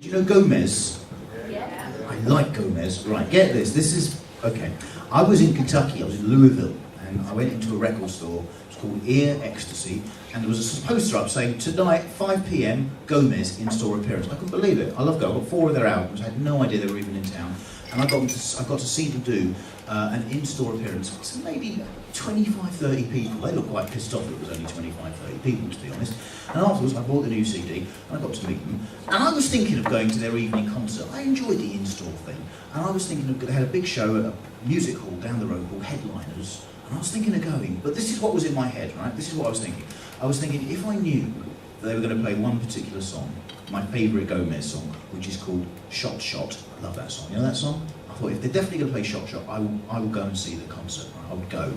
Do you know Gomez? Yeah. I like Gomez. Right, get this. This is, okay. I was in Kentucky, I was in Louisville, and I went into a record store. It's called Ear Ecstasy, and there was a poster up saying, tonight, 5 p.m, Gomez in-store appearance. I couldn't believe it. I love Gomez. I got 4 of their albums. I had no idea they were even in town. And I got to see them do an in-store appearance. So maybe 25, 30 people. They looked quite pissed off it was only 25, 30 people, to be honest. And afterwards, I bought the new CD, and I got to meet them. And I was thinking of going to their evening concert. I enjoyed the in-store thing. And I was thinking of, they had a big show at a music hall down the road called Headliners. And I was thinking of going. But this is what was in my head, right? This is what I was thinking. I was thinking, if I knew they were going to play one particular song, my favourite Gomez song, which is called Shot Shot. I love that song. You know that song? I thought, if they're definitely going to play Shot Shot, I will go and see the concert. Right? I would go.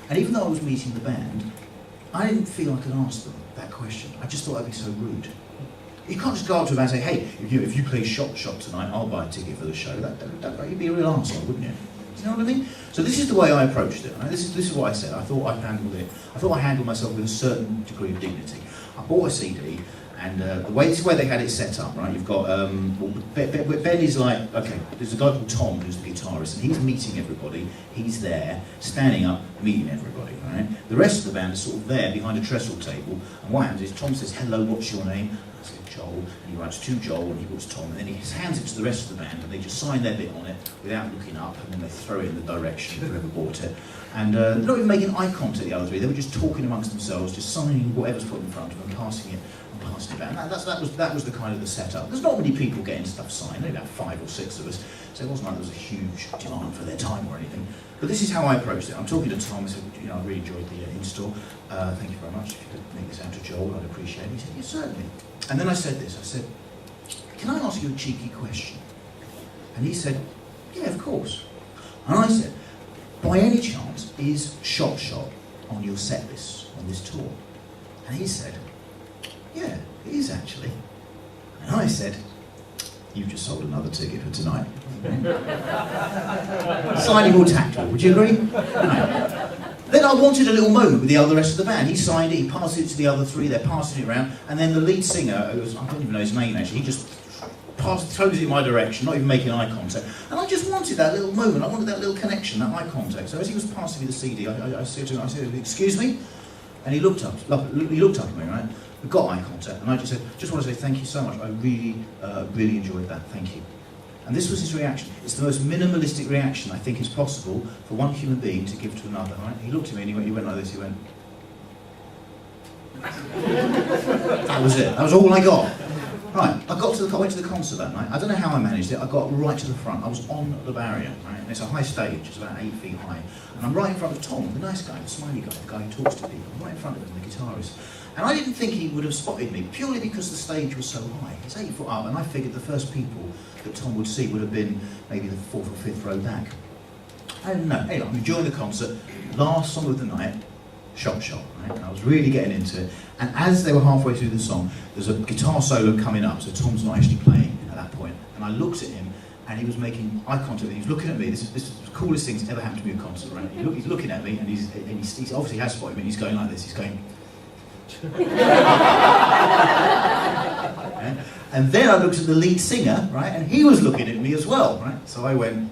And even though I was meeting the band, I didn't feel I could ask them that question. I just thought I'd be so rude. You can't just go up to a band and say, hey, if you play Shot Shot tonight, I'll buy a ticket for the show. You'd be a real arsehole, wouldn't you? You know what I mean? So this is the way I approached it. Right? This is what I said. I thought I handled it. I thought I handled myself with a certain degree of dignity. I bought a CD, and this is where they had it set up, right? You've got, Ben is like, okay, there's a guy called Tom who's the guitarist, and he's meeting everybody. He's there, standing up, meeting everybody, right? The rest of the band is sort of there behind a trestle table, and what happens is Tom says, hello, what's your name? I say, Joel, and he writes to Joel, and he puts Tom, and then he hands it to the rest of the band, and they just sign their bit on it without looking up, and then they throw it in the direction of whoever bought it. And not even making eye contact, the other three, they were just talking amongst themselves, just signing whatever's put in front of them, passing it back. And that was the kind of the setup. There's not many people getting stuff signed, maybe about 5 or 6 of us, so it wasn't like there was a huge demand for their time or anything. But this is how I approached it. I'm talking to Tom, I said, you know, I really enjoyed the in-store. Thank you very much. If you could make this out to Joel, I'd appreciate it. He said, yes, certainly. And then I said this, I said, can I ask you a cheeky question? And he said, yeah, of course. And I said, by any chance, is Shot Shot on your set list on this tour? And he said, yeah, it is actually. And I said, you've just sold another ticket for tonight. Slightly more tactful, would you agree? No. Then I wanted a little moment with the other rest of the band. He signed it, he passed it to the other 3, they're passing it around, and then the lead singer, I don't even know his name actually, he just throws it in my direction, not even making eye contact. And I just wanted that little moment, I wanted that little connection, that eye contact. So as he was passing me the CD, I said to him, excuse me? And he looked up at me, right? We got eye contact, and I just said, just want to say thank you so much. I really enjoyed that. Thank you. And this was his reaction. It's the most minimalistic reaction I think is possible for one human being to give to another. Right? He looked at me and he went like this. He went. That was it. That was all I got. Right. I went to the concert that night. I don't know how I managed it. I got right to the front. I was on the barrier. Right? And it's a high stage. It's about 8 feet high. And I'm right in front of Tom, the nice guy, the smiley guy, the guy who talks to people. I'm right in front of him, the guitarist. And I didn't think he would have spotted me, purely because the stage was so high. It's 8 foot up, and I figured the first people that Tom would see would have been maybe the 4th or 5th row back. I don't know. Anyway, I'm enjoying the concert. Last song of the night, Shot Shot, right? And I was really getting into it. And as they were halfway through the song, there's a guitar solo coming up, so Tom's not actually playing at that point. And I looked at him, and he was making eye contact with me. He was looking at me. This is the coolest thing that's ever happened to me at a concert, right? He's looking at me, and he's obviously has spotted me, and he's going like this. He's going. And then I looked at the lead singer, right, and he was looking at me as well, right? So I went.